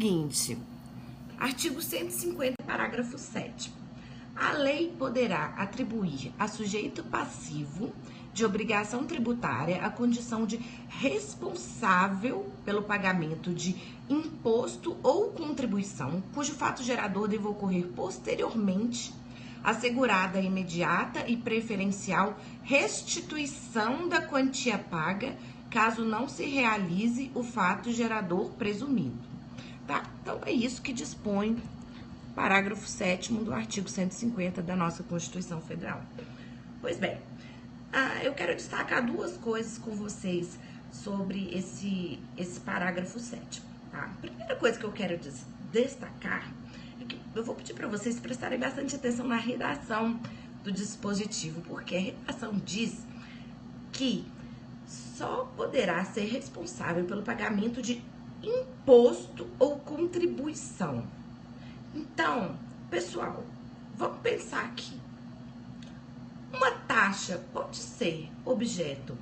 Seguinte, artigo 150, parágrafo 7º. A lei poderá atribuir a sujeito passivo de obrigação tributária a condição de responsável pelo pagamento de imposto ou contribuição, cujo fato gerador deva ocorrer posteriormente, assegurada a imediata e preferencial restituição da quantia paga, caso não se realize o fato gerador presumido. Tá? Então, é isso que dispõe o parágrafo 7º do artigo 150 da nossa Constituição Federal. Pois bem, eu quero destacar duas coisas com vocês sobre esse parágrafo 7º. Tá? A primeira coisa que eu quero destacar é que eu vou pedir para vocês prestarem bastante atenção na redação do dispositivo, porque a redação diz que só poderá ser responsável pelo pagamento de imposto ou contribuição. Então, pessoal, vamos pensar aqui. Uma taxa pode ser objeto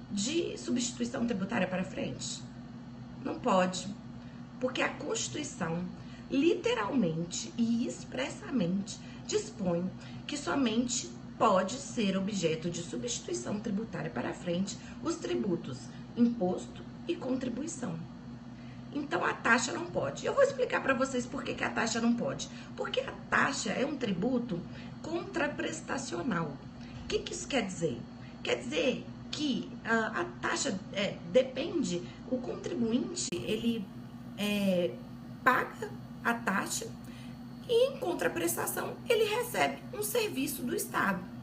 de substituição tributária para frente? Não pode, porque a Constituição literalmente e expressamente dispõe que somente pode ser objeto de substituição tributária para frente os tributos imposto e contribuição. Então, a taxa não pode. Eu vou explicar para vocês por que a taxa não pode. Porque a taxa é um tributo contraprestacional. O que isso quer dizer? Quer dizer que a taxa depende, o contribuinte, ele paga a taxa e, em contraprestação, ele recebe um serviço do Estado.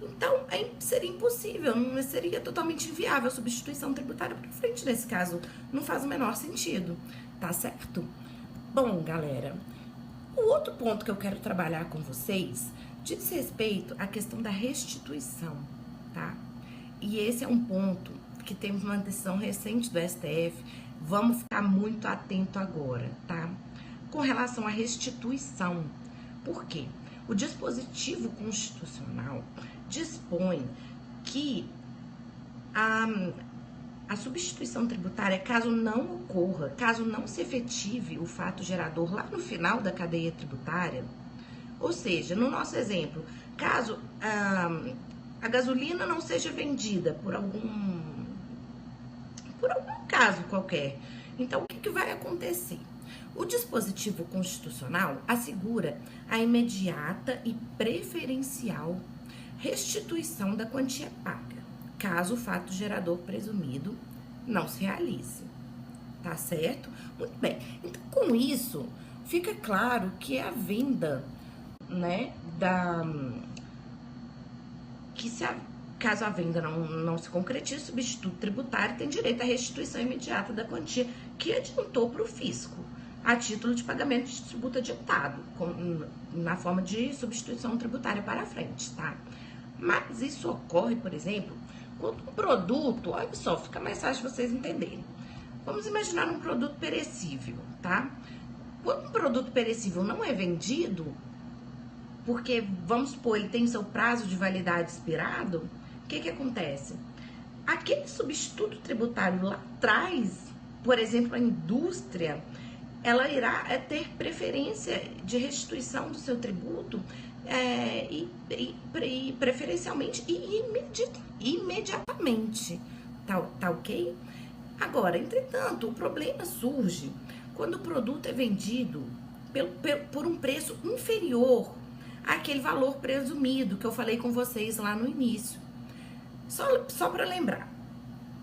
Então, seria impossível, não seria totalmente inviável a substituição tributária para frente nesse caso. Não faz o menor sentido, tá certo? Bom, galera, o outro ponto que eu quero trabalhar com vocês diz respeito à questão da restituição, tá? E esse é um ponto que temos uma decisão recente do STF, vamos ficar muito atento agora, tá? Com relação à restituição. Por quê? O dispositivo constitucional dispõe que a substituição tributária, caso não ocorra, caso não se efetive o fato gerador lá no final da cadeia tributária, ou seja, no nosso exemplo, caso a gasolina não seja vendida por algum caso qualquer, então o que vai acontecer? O dispositivo constitucional assegura a imediata e preferencial restituição da quantia paga, caso o fato gerador presumido não se realize. Tá certo? Muito bem. Então, com isso, fica claro que é a venda, né, caso a venda não se concretize, o substituto tributário tem direito à restituição imediata da quantia que adiantou para o fisco, a título de pagamento de tributo adiantado, na forma de substituição tributária para frente, tá? Mas isso ocorre, por exemplo, quando um produto, olha só, fica mais fácil de vocês entenderem. Vamos imaginar um produto perecível, tá? Quando um produto perecível não é vendido, porque, vamos supor, ele tem seu prazo de validade expirado, o que acontece? Aquele substituto tributário lá atrás, por exemplo, a indústria, ela irá ter preferência de restituição do seu tributo e preferencialmente e imediatamente, tá ok? Agora, entretanto, o problema surge quando o produto é vendido por um preço inferior àquele valor presumido que eu falei com vocês lá no início. Só para lembrar,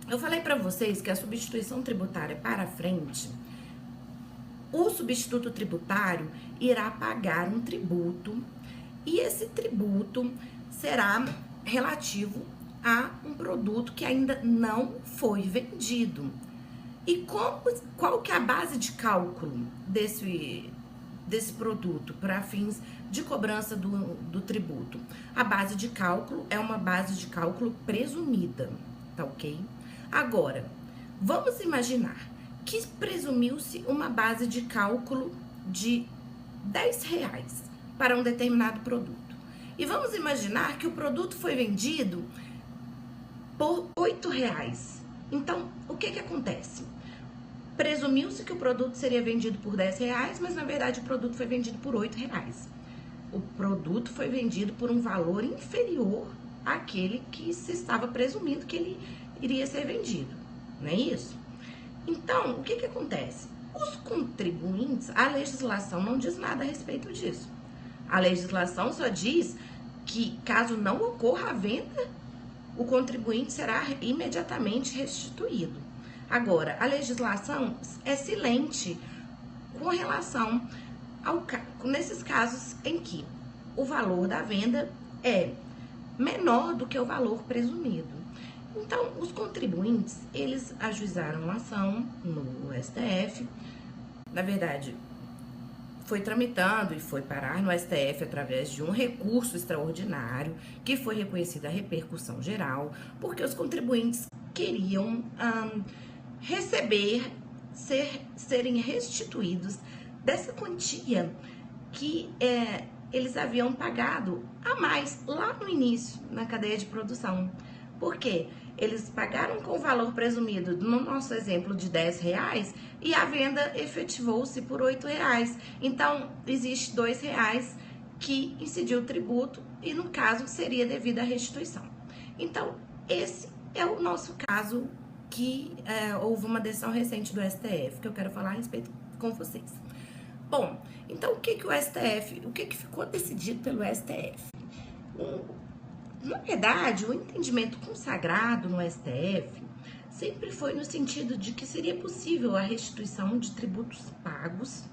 eu falei para vocês que a substituição tributária para frente, o substituto tributário irá pagar um tributo e esse tributo será relativo a um produto que ainda não foi vendido. E qual que é a base de cálculo desse produto para fins de cobrança do tributo? A base de cálculo é uma base de cálculo presumida, tá ok? Agora, vamos imaginar que presumiu-se uma base de cálculo de R$10 para um determinado produto. E vamos imaginar que o produto foi vendido por R$8. Então, o que acontece? Presumiu-se que o produto seria vendido por R$10, mas na verdade o produto foi vendido por R$8. O produto foi vendido por um valor inferior àquele que se estava presumindo que ele iria ser vendido, não é isso? Então, o que acontece? Os contribuintes, a legislação não diz nada a respeito disso. A legislação só diz que, caso não ocorra a venda, o contribuinte será imediatamente restituído. Agora, a legislação é silente com relação nesses casos em que o valor da venda é menor do que o valor presumido. Então, os contribuintes, eles ajuizaram uma ação no STF. Na verdade, foi tramitando e foi parar no STF através de um recurso extraordinário que foi reconhecida a repercussão geral, porque os contribuintes queriam serem restituídos dessa quantia que eles haviam pagado a mais lá no início, na cadeia de produção. Por quê? Eles pagaram com o valor presumido, no nosso exemplo, de R$10 e a venda efetivou-se por R$8. Então, existe R$2 que incidiu o tributo e, no caso, seria devida a restituição. Então, esse é o nosso caso que houve uma decisão recente do STF, que eu quero falar a respeito com vocês. Bom, então o que ficou decidido pelo STF? Na verdade, o entendimento consagrado no STF sempre foi no sentido de que seria possível a restituição de tributos pagos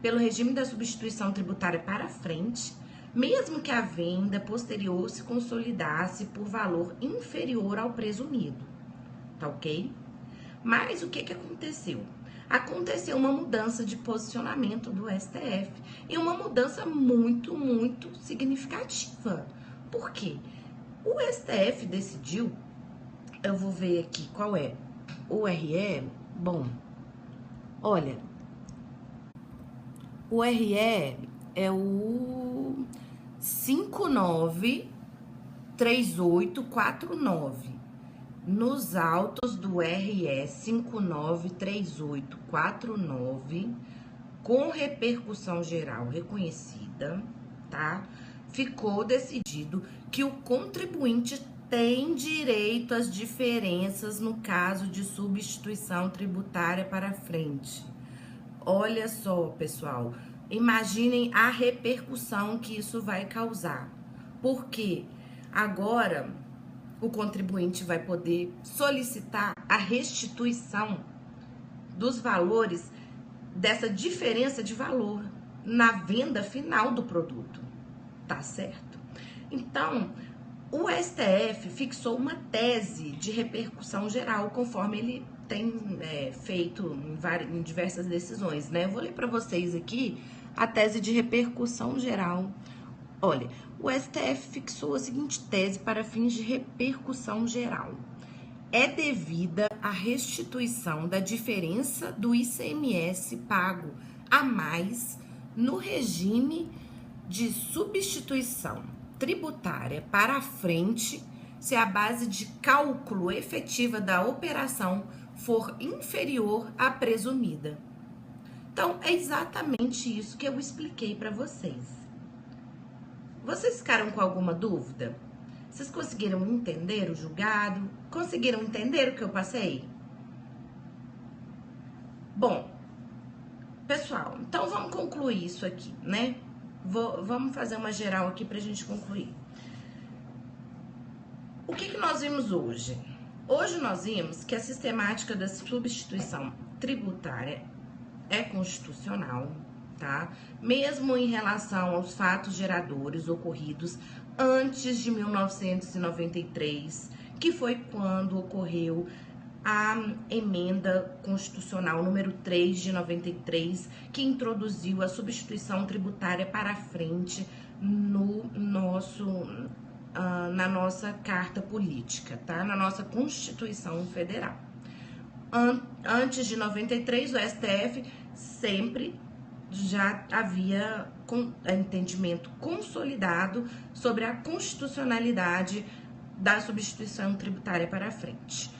pelo regime da substituição tributária para frente, mesmo que a venda posterior se consolidasse por valor inferior ao presumido, tá ok? Mas o que aconteceu? Aconteceu uma mudança de posicionamento do STF e uma mudança muito, muito significativa. Por quê? O STF decidiu, eu vou ver aqui qual é o RE, bom, olha, o RE é o 593849. Nos autos do RE 593849, com repercussão geral reconhecida, tá? Ficou decidido que o contribuinte tem direito às diferenças no caso de substituição tributária para frente. Olha só, pessoal, imaginem a repercussão que isso vai causar. Porque agora o contribuinte vai poder solicitar a restituição dos valores dessa diferença de valor na venda final do produto, tá certo? Então, o STF fixou uma tese de repercussão geral, conforme ele tem feito em diversas decisões, né? Eu vou ler para vocês aqui a tese de repercussão geral. Olha, o STF fixou a seguinte tese para fins de repercussão geral. É devida a restituição da diferença do ICMS pago a mais no regime de substituição tributária para frente, se a base de cálculo efetiva da operação for inferior à presumida. Então, é exatamente isso que eu expliquei para vocês. Vocês ficaram com alguma dúvida? Vocês conseguiram entender o julgado? Conseguiram entender o que eu passei? Bom, pessoal, então vamos concluir isso aqui, né? Vamos fazer uma geral aqui pra gente concluir. O que nós vimos hoje? Hoje nós vimos que a sistemática da substituição tributária é constitucional, tá? Mesmo em relação aos fatos geradores ocorridos antes de 1993, que foi quando ocorreu a emenda constitucional número 3 de 93, que introduziu a substituição tributária para frente na nossa carta política, tá? Na nossa Constituição Federal. Antes de 93, o STF sempre já havia entendimento consolidado sobre a constitucionalidade da substituição tributária para frente.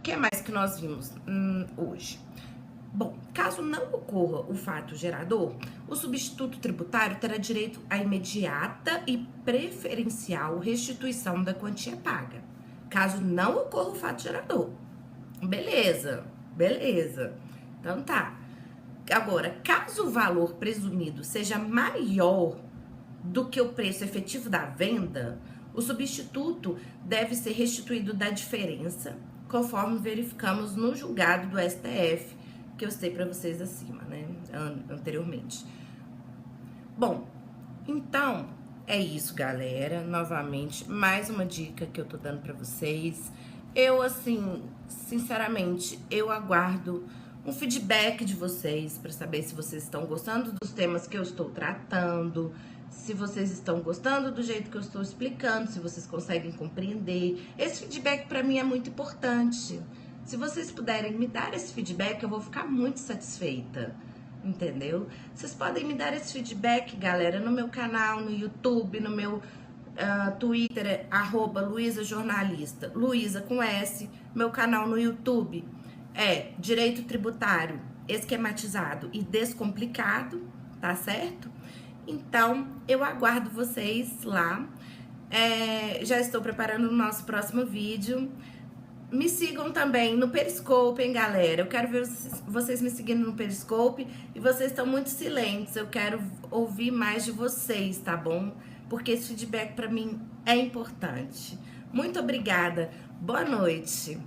que mais que nós vimos hoje? Bom, caso não ocorra o fato gerador, o substituto tributário terá direito à imediata e preferencial restituição da quantia paga. Caso não ocorra o fato gerador. Beleza, beleza. Então tá. Agora, caso o valor presumido seja maior do que o preço efetivo da venda, o substituto deve ser restituído da diferença, conforme verificamos no julgado do STF, que eu citei para vocês acima, né, anteriormente. Bom, então é isso, galera. Novamente, mais uma dica que eu tô dando para vocês. Eu, assim, sinceramente, eu aguardo um feedback de vocês para saber se vocês estão gostando dos temas que eu estou tratando, se vocês estão gostando do jeito que eu estou explicando, se vocês conseguem compreender. Esse feedback para mim é muito importante. Se vocês puderem me dar esse feedback, eu vou ficar muito satisfeita, entendeu? Vocês podem me dar esse feedback, galera, no meu canal, no YouTube, no meu Twitter, @LuizaJornalista, Luiza com S, meu canal no YouTube é Direito Tributário Esquematizado e Descomplicado, tá certo? Então, eu aguardo vocês lá. Já estou preparando o nosso próximo vídeo. Me sigam também no Periscope, hein, galera? Eu quero ver vocês me seguindo no Periscope e vocês estão muito silentes. Eu quero ouvir mais de vocês, tá bom? Porque esse feedback para mim é importante. Muito obrigada. Boa noite.